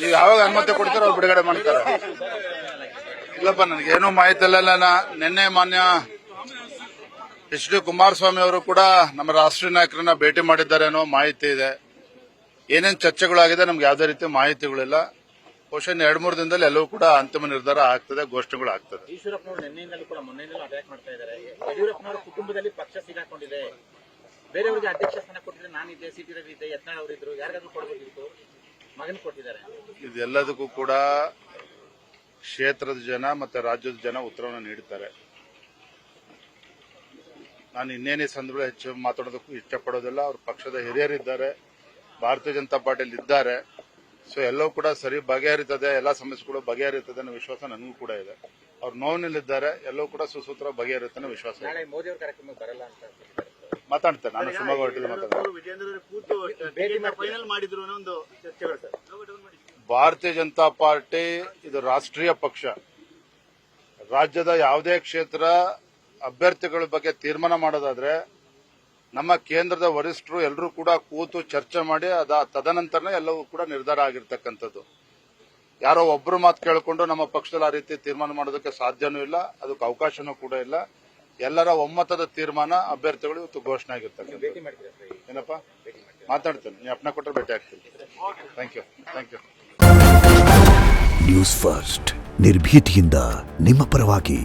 ಈಗ ಯಾವಾಗ ಅನುಮತಿ ಕೊಡ್ತಾರೋ ಅವ್ರು ಬಿಡುಗಡೆ ಮಾಡ್ತಾರೆ. ಇಲ್ಲಪ್ಪ, ನನಗೇನು ಮಾಹಿತಿ ಇಲ್ಲ. ನಿನ್ನೆ ಮಾನ್ಯ HD ಕುಮಾರಸ್ವಾಮಿ ಅವರು ಕೂಡ ನಮ್ಮ ರಾಷ್ಟ್ರೀಯ ನಾಯಕರನ್ನ ಭೇಟಿ ಮಾಡಿದ್ದಾರೆ ಅನ್ನೋ ಮಾಹಿತಿ ಇದೆ. ಏನೇನು ಚರ್ಚೆಗಳಾಗಿದೆ ನಮ್ಗೆ ಯಾವುದೇ ರೀತಿ ಮಾಹಿತಿಗಳಿಲ್ಲ. ಬಹುಶಃ 2-3 ದಿನದಲ್ಲಿ ಎಲ್ಲವೂ ಕೂಡ ಅಂತಿಮ ನಿರ್ಧಾರ ಆಗ್ತದೆ, ಘೋಷಣೆಗಳು ಆಗ್ತದೆ. ಈಶ್ವರಪ್ಪನವರು ನಿನ್ನೆಯಿಂದಲೂ ಕೂಡ ಮೊನ್ನೆಯಿಂದಲೂ ಅಟ್ಯಾಕ್ ಮಾಡ್ತಾ ಇದ್ದಾರೆ. ಯಡಿಯೂರಪ್ಪನವರ ಕುಟುಂಬದಲ್ಲಿ ಪಕ್ಷ ಸಿಗಾಕೊಂಡಿದೆ. ಬೇರೆಯವರಿಗೆ ಅಧ್ಯಕ್ಷ ಸ್ಥಾನ ಕೊಟ್ಟಿದ್ರೆ ನಾನಿದ್ದೆ, CT ರವಿ ಇದ್ದೆ, ಯತ್ನಾಳ್ ಅವರಿದ್ರು, ಯಾರಿಗಾದ್ರೂ ಕೊಡಬೇಕಿತ್ತು, ಮಗನ ಕೊಟ್ಟಿದ್ದಾರೆ. ಇದೆಲ್ಲದಕ್ಕೂ ಕೂಡ ಕ್ಷೇತ್ರದ ಜನ ಮತ್ತೆ ರಾಜ್ಯದ ಜನ ಉತ್ತರವನ್ನು ನೀಡುತ್ತಾರೆ. ನಾನು ಇನ್ನೇನೇ ಸಂದರ್ಭ ಹೆಚ್ಚು ಮಾತಾಡೋದಕ್ಕೂ ಇಷ್ಟಪಡೋದಿಲ್ಲ. ಅವ್ರ ಪಕ್ಷದ ಹಿರಿಯರಿದ್ದಾರೆ, ಭಾರತೀಯ ಜನತಾ ಪಾರ್ಟಿಯಲ್ಲಿ ಇದ್ದಾರೆ. ಸೊ ಎಲ್ಲವೂ ಕೂಡ ಸರಿ ಬಗೆಹರಿತದೆ, ಎಲ್ಲಾ ಸಮಸ್ಯೆಗಳು ಬಗೆಹರಿತದೆ ಅನ್ನೋ ವಿಶ್ವಾಸ ನನಗೂ ಕೂಡ ಇದೆ. ಅವ್ರು ನೋವಿನಲ್ಲಿದ್ದಾರೆ, ಎಲ್ಲವೂ ಕೂಡ ಸುಸೂತ್ರ ಬಗೆಹರಿಯುತ್ತೆ ಅನ್ನೋ ವಿಶ್ವಾಸ ಇದೆ. ಮೋದಿ ಅವರ ಕಾರ್ಯಕ್ರಮಕ್ಕೆ ಬರಲ್ಲ ಅಂತ ಮಾತಾಡ್ತೇನೆ. ನಾನು ಶಿವಮೊಗ್ಗ ಹೊರಟಿದ್ದು ಭಾರತೀಯ ಜನತಾ ಪಾರ್ಟಿ ಇದು ರಾಷ್ಟ್ರೀಯ ಪಕ್ಷ. ರಾಜ್ಯದ ಯಾವುದೇ ಕ್ಷೇತ್ರ ಅಭ್ಯರ್ಥಿಗಳ ಬಗ್ಗೆ ತೀರ್ಮಾನ ಮಾಡೋದಾದ್ರೆ ನಮ್ಮ ಕೇಂದ್ರದ ವರಿಷ್ಠರು ಎಲ್ಲರೂ ಕೂಡ ಕೂತು ಚರ್ಚೆ ಮಾಡಿ ತದನಂತರನೇ ಎಲ್ಲವೂ ಕೂಡ ನಿರ್ಧಾರ ಆಗಿರ್ತಕ್ಕಂಥದ್ದು. ಯಾರೋ ಒಬ್ಬರು ಮಾತು ಕೇಳಿಕೊಂಡು ನಮ್ಮ ಪಕ್ಷದಲ್ಲಿ ಆ ರೀತಿ ತೀರ್ಮಾನ ಮಾಡೋದಕ್ಕೆ ಸಾಧ್ಯನೂ ಇಲ್ಲ, ಅದಕ್ಕೆ ಅವಕಾಶನೂ ಕೂಡ ಇಲ್ಲ. ಎಲ್ಲರ ಒಮ್ಮತದ ತೀರ್ಮಾನ ಅಭ್ಯರ್ಥಿಗಳು ಇವತ್ತು ಘೋಷಣೆ ಆಗಿರ್ತಕ್ಕಂಥ. ಏನಪ್ಪ ಮಾತಾಡ್ತೇನೆ, ನೀವು ಅಪ್ನ ಕೊಟ್ಟರೆ ಭೇಟಿ ಆಗ್ತೀನಿ. Thank you. ನ್ಯೂಸ್ ಫಸ್ಟ್ ನಿರ್ಭೀತಿಯಿಂದ ನಿಮ್ಮ ಪರವಾಗಿ.